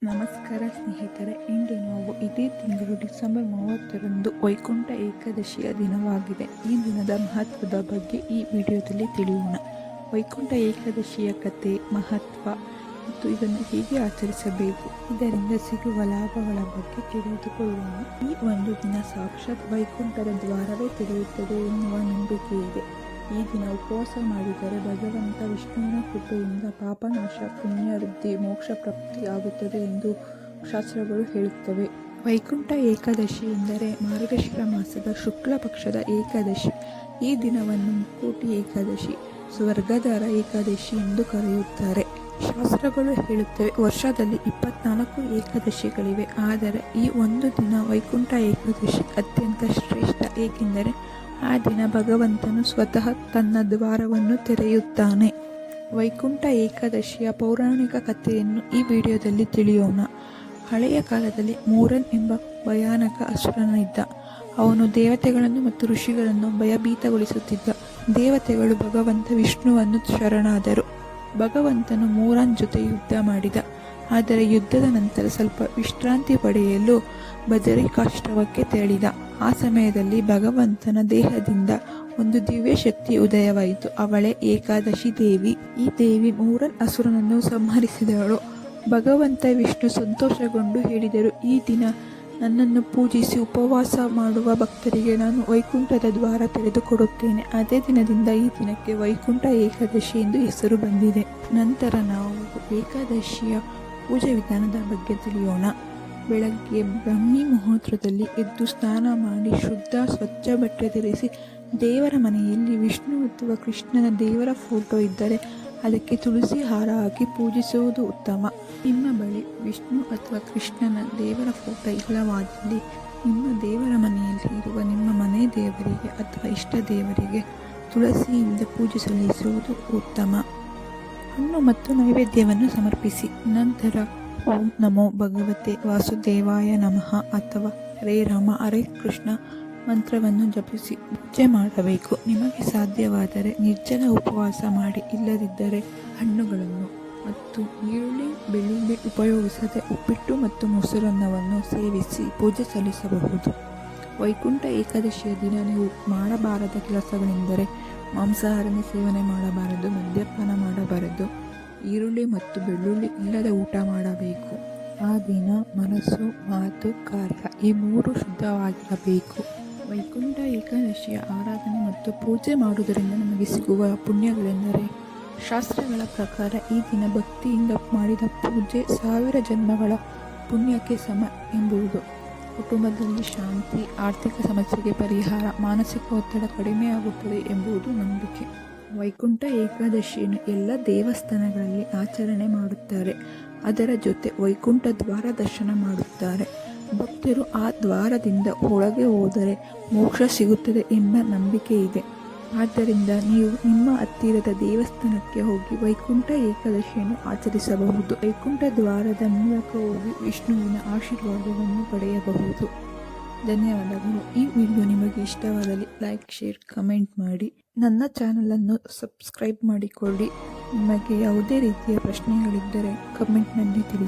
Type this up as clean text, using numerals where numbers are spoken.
ನಮಸ್ಕಾರ ಸ್ನೇಹಿತರೆ, ಇಂದು ನಾವು ಇದೇ ತಿಂಗಳು ಡಿಸೆಂಬರ್ 30ರಂದು ವೈಕುಂಠ ಏಕಾದಶಿಯ ದಿನವಾಗಿದೆ. ಈ ದಿನದ ಮಹತ್ವದ ಬಗ್ಗೆ ಈ ವಿಡಿಯೋದಲ್ಲಿ ತಿಳಿಯೋಣ. ವೈಕುಂಠ ಏಕಾದಶಿಯ ಕಥೆ, ಮಹತ್ವ ಮತ್ತು ಇದನ್ನು ಹೇಗೆ ಆಚರಿಸಬೇಕು, ಇದರಿಂದ ಸಿಗುವ ಲಾಭಗಳ ಬಗ್ಗೆ ತಿಳಿದುಕೊಳ್ಳೋಣ. ಈ ಒಂದು ದಿನ ಸಾಕ್ಷಾತ್ ವೈಕುಂಠದ ದ್ವಾರವೇ ತೆರೆಯುತ್ತದೆ ಎನ್ನುವ ನಂಬಿಕೆ ಇದೆ. ಈ ದಿನ ಉಪವಾಸ ಮಾಡಿದರೆ ಭಗವಂತ ವಿಷ್ಣುವಿನ ಕೃಪೆಯಿಂದ ಪಾಪನಾಶ, ಪುಣ್ಯವೃದ್ಧಿ, ಮೋಕ್ಷ ಪ್ರಾಪ್ತಿ ಆಗುತ್ತದೆ ಎಂದು ಶಾಸ್ತ್ರಗಳು ಹೇಳುತ್ತವೆ. ವೈಕುಂಠ ಏಕಾದಶಿ ಎಂದರೆ ಮಾರ್ಗಶಿರ ಮಾಸದ ಶುಕ್ಲ ಪಕ್ಷದ ಏಕಾದಶಿ. ಈ ದಿನವನ್ನು ಮುಕ್ಕೋಟಿ ಏಕಾದಶಿ, ಸ್ವರ್ಗದಾರ ಏಕಾದಶಿ ಎಂದು ಕರೆಯುತ್ತಾರೆ. ಶಾಸ್ತ್ರಗಳು ಹೇಳುತ್ತವೆ, ವರ್ಷದಲ್ಲಿ 24 ಏಕಾದಶಿಗಳಿವೆ, ಆದರೆ ಈ ಒಂದು ದಿನ ವೈಕುಂಠ ಏಕಾದಶಿ ಅತ್ಯಂತ ಶ್ರೇಷ್ಠ. ಏಕೆಂದರೆ ಆ ದಿನ ಭಗವಂತನು ಸ್ವತಃ ತನ್ನ ದ್ವಾರವನ್ನು ತೆರೆಯುತ್ತಾನೆ. ವೈಕುಂಠ ಏಕಾದಶಿಯ ಪೌರಾಣಿಕ ಕಥೆಯನ್ನು ಈ ವಿಡಿಯೋದಲ್ಲಿ ತಿಳಿಯೋಣ. ಹಳೆಯ ಕಾಲದಲ್ಲಿ ಮೂರನ್ ಎಂಬ ಭಯಾನಕ ಅಸುರನಿದ್ದ. ಅವನು ದೇವತೆಗಳನ್ನು ಮತ್ತು ಋಷಿಗಳನ್ನು ಭಯಭೀತಗೊಳಿಸುತ್ತಿದ್ದ. ದೇವತೆಗಳು ಭಗವಂತ ವಿಷ್ಣುವನ್ನು ಶರಣಾದರು. ಭಗವಂತನು ಮೂರನ್ ಜೊತೆ ಯುದ್ಧ ಮಾಡಿದ. ಆದರೆ ಯುದ್ಧದ ನಂತರ ಸ್ವಲ್ಪ ವಿಶ್ರಾಂತಿ ಪಡೆಯಲು ಬದರಿಕಾಶ್ರಮಕ್ಕೆ ತೆರಳಿದ. ಆ ಸಮಯದಲ್ಲಿ ಭಗವಂತನ ದೇಹದಿಂದ ಒಂದು ದಿವ್ಯ ಶಕ್ತಿ ಉದಯವಾಯಿತು. ಅವಳೇ ಏಕಾದಶಿ ದೇವಿ. ಈ ದೇವಿ ಮೂರನ್ ಅಸುರನನ್ನು ಸಂಹರಿಸಿದಳು. ಭಗವಂತ ವಿಷ್ಣು ಸಂತೋಷಗೊಂಡು ಹೇಳಿದರು, ಈ ದಿನ ನನ್ನನ್ನು ಪೂಜಿಸಿ ಉಪವಾಸ ಮಾಡುವ ಭಕ್ತರಿಗೆ ನಾನು ವೈಕುಂಠದ ದ್ವಾರ ತೆರೆದುಕೊಡುತ್ತೇನೆ. ಅದೇ ದಿನದಿಂದ ಈ ದಿನಕ್ಕೆ ವೈಕುಂಠ ಏಕಾದಶಿ ಎಂದು ಹೆಸರು ಬಂದಿದೆ. ನಂತರ ನಾವು ಏಕಾದಶಿಯ ಪೂಜೆ ವಿಧಾನದ ಬಗ್ಗೆ ತಿಳಿಯೋಣ. ಬೆಳಗ್ಗೆ ಬ್ರಾಹ್ಮಿ ಮುಹೂರ್ತದಲ್ಲಿ ಎದ್ದು ಸ್ನಾನ ಮಾಡಿ ಶುದ್ಧ ಸ್ವಚ್ಛ ಬಟ್ಟೆ ಧರಿಸಿ ದೇವರ ಮನೆಯಲ್ಲಿ ವಿಷ್ಣು ಅಥವಾ ಕೃಷ್ಣನ ದೇವರ ಫೋಟೋ ಇದ್ದರೆ ಅದಕ್ಕೆ ತುಳಸಿ ಹಾರ ಹಾಕಿ ಪೂಜಿಸುವುದು ಉತ್ತಮ. ನಿಮ್ಮ ಬಳಿ ವಿಷ್ಣು ಅಥವಾ ಕೃಷ್ಣನ ದೇವರ ಫೋಟೋ ಇಲ್ಲವಾದಲ್ಲಿ ನಿಮ್ಮ ದೇವರ ಮನೆಯಲ್ಲಿ ಇರುವ ನಿಮ್ಮ ಮನೆ ದೇವರಿಗೆ ಅಥವಾ ಇಷ್ಟ ದೇವರಿಗೆ ತುಳಸಿಯಿಂದ ಪೂಜೆ ಸಲ್ಲಿಸುವುದು ಉತ್ತಮ. ಹಣ್ಣು ಮತ್ತು ನೈವೇದ್ಯವನ್ನು ಸಮರ್ಪಿಸಿ. ನಂತರ ಓಂ ನಮೋ ಭಗವತೆ ವಾಸುದೇವಾಯ ನಮಃ ಅಥವಾ ಹರೇ ರಾಮ ಹರೇ ಕೃಷ್ಣ ಮಂತ್ರವನ್ನು ಜಪಿಸಿ ಪೂಜೆ ಮಾಡಬೇಕು. ನಿಮಗೆ ಸಾಧ್ಯವಾದರೆ ನಿರ್ಜಲ ಉಪವಾಸ ಮಾಡಿ, ಇಲ್ಲದಿದ್ದರೆ ಹಣ್ಣುಗಳನ್ನು ಮತ್ತು ಈರುಳ್ಳಿ, ಬೆಳ್ಳುಳ್ಳಿ ಉಪಯೋಗಿಸದೆ ಉಪ್ಪಿಟ್ಟು ಮತ್ತು ಮೊಸರನ್ನವನ್ನು ಸೇವಿಸಿ ಪೂಜೆ ಸಲ್ಲಿಸಬಹುದು. ವೈಕುಂಠ ಏಕಾದಶಿಯ ದಿನ ನೀವು ಮಾಡಬಾರದ ಕೆಲಸಗಳೆಂದರೆ ಮಾಂಸಾಹಾರನ ಸೇವನೆ ಮಾಡಬಾರದು, ಮದ್ಯಪಾನ ಮಾಡಬಾರದು, ಈರುಳ್ಳಿ ಮತ್ತು ಬೆಳ್ಳುಳ್ಳಿ ಇಲ್ಲದೆ ಊಟ ಮಾಡಬೇಕು. ಆ ದಿನ ಮನಸ್ಸು, ಮಾತು, ಕಾರ್ಯ ಈ ಮೂರು ಶುದ್ಧವಾಗಿರಬೇಕು. ವೈಕುಂಠ ಏಕಾದಶಿಯ ಆರಾಧನೆ ಮತ್ತು ಪೂಜೆ ಮಾಡುವುದರಿಂದ ನಮಗೆ ಸಿಗುವ ಪುಣ್ಯಗಳೆಂದರೆ, ಶಾಸ್ತ್ರಗಳ ಪ್ರಕಾರ ಈ ದಿನ ಭಕ್ತಿಯಿಂದ ಮಾಡಿದ ಪೂಜೆ 1000 ಜನ್ಮಗಳ ಪುಣ್ಯಕ್ಕೆ ಸಮ ಎಂಬುದು. ಕುಟುಂಬದಲ್ಲಿ ಶಾಂತಿ, ಆರ್ಥಿಕ ಸಮಸ್ಯೆಗೆ ಪರಿಹಾರ, ಮಾನಸಿಕ ಒತ್ತಡ ಕಡಿಮೆಯಾಗುತ್ತದೆ ಎಂಬುದು ನಂಬಿಕೆ. ವೈಕುಂಠ ಏಕಾದಶಿಯನ್ನು ಎಲ್ಲ ದೇವಸ್ಥಾನಗಳಲ್ಲಿ ಆಚರಣೆ ಮಾಡುತ್ತಾರೆ. ಅದರ ಜೊತೆ ವೈಕುಂಠ ದ್ವಾರ ದರ್ಶನ ಮಾಡುತ್ತಾರೆ. ಭಕ್ತರು ಆ ದ್ವಾರದಿಂದ ಒಳಗೆ ಹೋದರೆ ಮೋಕ್ಷ ಸಿಗುತ್ತದೆ ಎಂಬ ನಂಬಿಕೆ ಇದೆ. ಆದ್ದರಿಂದ ನೀವು ನಿಮ್ಮ ಹತ್ತಿರದ ದೇವಸ್ಥಾನಕ್ಕೆ ಹೋಗಿ ವೈಕುಂಠ ಏಕಾದಶಿಯನ್ನು ಆಚರಿಸಬಹುದು. ವೈಕುಂಠ ದ್ವಾರದ ಮೂಲಕ ಹೋಗಿ ವಿಷ್ಣುವಿನ ಆಶೀರ್ವಾದವನ್ನು ಪಡೆಯಬಹುದು. ಧನ್ಯವಾದಗಳು. ಈ ವಿಡಿಯೋ ನಿಮಗೆ ಇಷ್ಟವಾದಲ್ಲಿ ಲೈಕ್, ಶೇರ್, ಕಮೆಂಟ್ ಮಾಡಿ. ನನ್ನ ಚಾನಲನ್ನು ಸಬ್ಸ್ಕ್ರೈಬ್ ಮಾಡಿಕೊಳ್ಳಿ. ನಿಮಗೆ ಯಾವುದೇ ರೀತಿಯ ಪ್ರಶ್ನೆಗಳಿದ್ದರೆ ಕಮೆಂಟ್ನಲ್ಲಿ ತಿಳಿಸಿ.